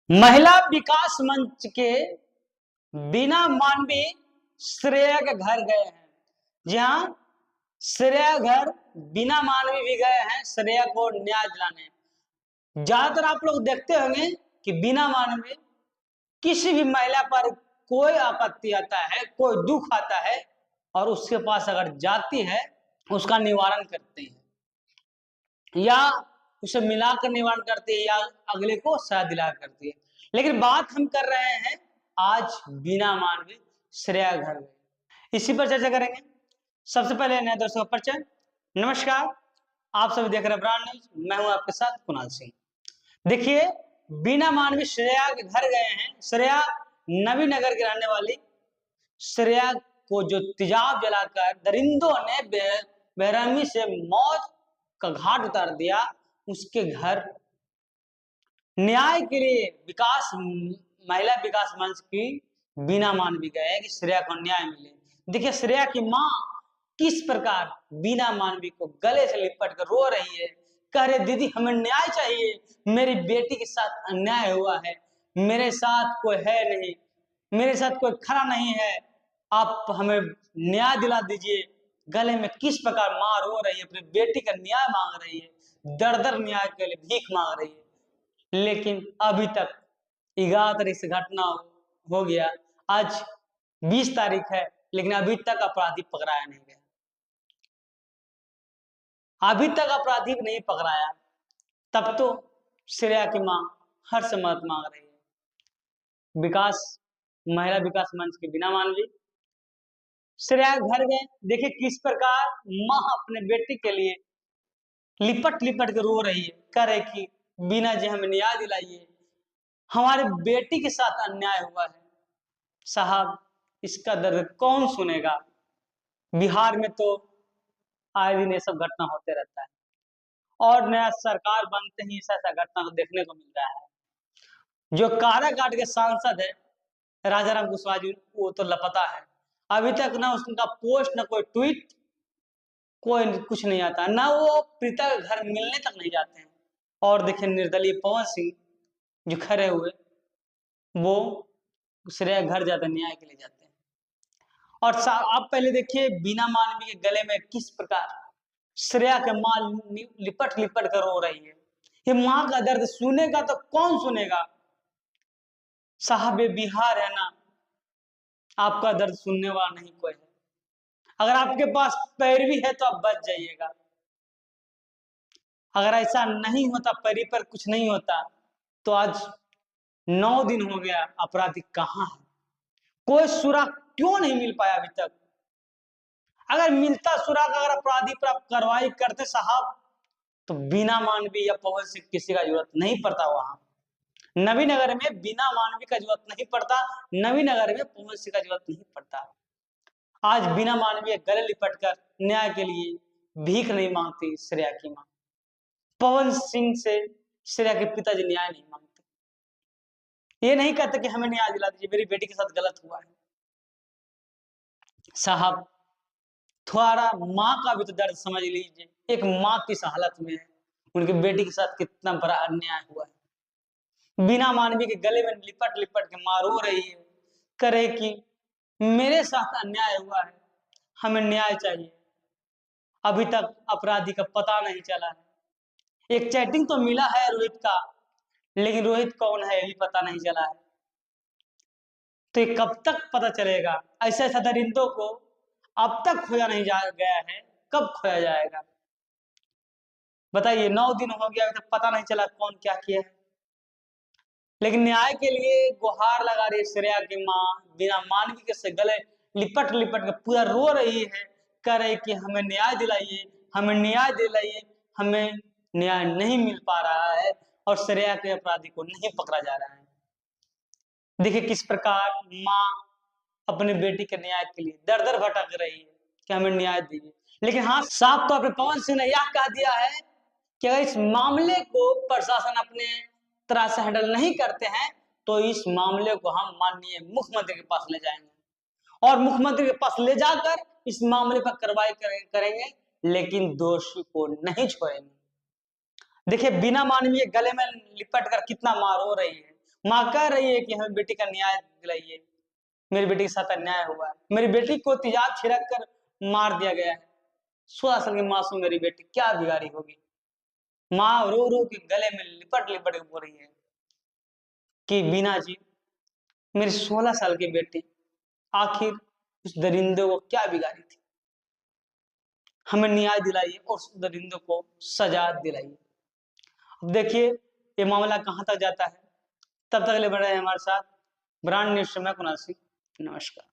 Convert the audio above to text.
महिला विकास मंच के बिना मानवी श्रेया के घर गए हैं। जहां श्रेया घर बिना मानवी भी गए हैं श्रेया को न्याय दिलाने। ज्यादातर आप लोग देखते होंगे कि बिना मानवी किसी भी महिला पर कोई आपत्ति आता है, कोई दुख आता है और उसके पास अगर जाती है उसका निवारण करते हैं या उसे मिलाकर निवारण करते हैं या अगले को सजा दिला करती है। लेकिन बात हम कर रहे हैं आज बिना मानवी श्रेया घर में, इसी पर चर्चा करेंगे। सबसे पहले नए दर्शकों का परिचय। नमस्कार, आप सभी देख रहे हैं ब्रांड न्यूज, मैं हूं आपके साथ कुणाल सिंह। देखिए, बिना मानवी श्रेया के घर गए हैं। श्रेया नवीनगर की रहने वाली श्रेया को जो तेजाब जलाकर दरिंदों ने बेरहमी से मौत का घाट उतार दिया, उसके घर न्याय के लिए महिला विकास मंच की बिना मानवी गए कि श्रेया को न्याय मिले। देखिए, श्रेया की माँ किस प्रकार बिना मानवी को गले से लिपट कर रो रही है, कह रहे दीदी हमें न्याय चाहिए, मेरी बेटी के साथ अन्याय हुआ है, मेरे साथ कोई है नहीं, मेरे साथ कोई खड़ा नहीं है, आप हमें न्याय दिला दीजिए। गले में किस प्रकार मां रो रही है, अपनी बेटी का न्याय मांग रही है, दर दर न्याय के लिए भीख मांग रही है। लेकिन अभी तक 11 तारीख से घटना हो गया, आज 20 तारीख है, लेकिन अभी तक अपराधी पकड़ाया नहीं गया। अभी तक अपराधी नहीं पकड़ाया, तब तो श्रेया की मां हर से मदद मांग रही है। महिला विकास मंच के बिना मानवी श्रेया घर गए। देखिए किस प्रकार मां अपने बेटी के लिए लिपट लिपट के रो रही है, कह रहे कि बिना जी हमें न्याय दिलाइए, हमारे बेटी के साथ अन्याय हुआ है। साहब, इसका दर्द कौन सुनेगा। बिहार में तो आए दिन ये सब घटना होते रहता है और नया सरकार बनते ही ऐसा घटना को देखने को मिल रहा है। जो काराकाट के सांसद है राजाराम कुशवाहा जी, वो तो लापता है। अभी तक ना उसका पोस्ट, ना कोई ट्वीट, कोई कुछ नहीं आता, ना वो प्रीता के घर मिलने तक नहीं जाते हैं। और देखिए निर्दलीय पवन सिंह जो खड़े हुए, वो श्रेया घर जाते न्याय के लिए जाते हैं। और आप पहले देखिए बिना मानवी के गले में किस प्रकार श्रेया के मां लिपट लिपट कर रो रही है। ये मां का दर्द सुनेगा तो कौन सुनेगा। साहब, ये बिहार है ना, आपका दर्द सुनने वाला नहीं कोई है। अगर आपके पास पैरवी है तो आप बच जाइएगा। अगर ऐसा नहीं होता, पैरवी पर कुछ नहीं होता, तो आज 9 दिन हो गया, अपराधी कहां है, कोई सुराग क्यों नहीं मिल पाया अभी तक। अगर मिलता सुराग, अगर अपराधी पर आप कार्रवाई करते साहब, तो बिना मानवी या पवन सिंह किसी का जरूरत नहीं पड़ता। वहां नवीनगर में बिना मानवी का जरूरत नहीं पड़ता, नवीनगर में पवन सिंह का जरूरत नहीं पड़ता। आज बिना मानवीय गले लिपट कर न्याय के लिए भीख नहीं मांगती श्रेया की मां। पवन सिंह से श्रेया के पिताजी न्याय नहीं मांगते, ये नहीं कहते कि हमें न्याय दिला दीजिए, मेरी बेटी के साथ गलत हुआ है। साहब, थोड़ा माँ का भी तो दर्द समझ लीजिए। एक माँ किस हालत में है, उनकी बेटी के साथ कितना बड़ा अन्याय हुआ है। बिना मानवी के गले में लिपट लिपट के मां रो रही है, करे कि मेरे साथ अन्याय हुआ है, हमें न्याय चाहिए। अभी तक अपराधी का पता नहीं चला है। एक चैटिंग तो मिला है रोहित का, लेकिन रोहित कौन है ये भी पता नहीं चला है। तो ये कब तक पता चलेगा। ऐसे ऐसा दरिंदों को अब तक खोया नहीं गया है, कब खोया जाएगा बताइए। 9 दिन हो गया, अभी तक पता नहीं चला कौन क्या किया है। लेकिन न्याय के लिए गुहार लगा रही है श्रेया की मां, बिना मानवी के से गले लिपट लिपट के पूरा रो रही है, कह रही कि हमें न्याय दिलाइए, हमें न्याय दिलाइए, हमें न्याय नहीं मिल पा रहा है और श्रेया के अपराधी को नहीं पकड़ा जा रहा है। देखिए किस प्रकार मां अपने बेटी के न्याय के लिए दर दर भटक रही है कि हमें न्याय दीजिए। लेकिन हाँ, साफ तौर पर पवन सिंह ने यह कह दिया है कि अगर इस मामले को प्रशासन अपने तरह से हैंडल नहीं करते हैं तो इस मामले को हम माननीय मुख्यमंत्री के पास ले जाएंगे और मुख्यमंत्री के पास ले जाकर इस मामले पर कार्रवाई करेंगे, लेकिन दोषी को नहीं छोड़ेंगे। देखिए बिना मानवीय गले में लिपट कर कितना मार हो रही है, माँ कह रही है कि हमें बेटी का न्याय दिलाइए, मेरी बेटी के साथ अन्याय हुआ है, मेरी बेटी को तेजाब छिड़क कर मार दिया गया है। 16 साल की मासूम मेरी बेटी क्या बिगाड़ी होगी। माँ रो रो के गले में लिपट लिपट के बोल रही है कि बीना जी, मेरी 16 साल की बेटी आखिर उस दरिंदे को क्या बिगाड़ी थी, हमें न्याय दिलाइए और उस दरिंदे को सजा दिलाइए। अब देखिए ये मामला कहां तक जाता है। तब तक ले बने हमारे साथ। ब्रांड न्यूज से मैं कुणाल सिंह, नमस्कार।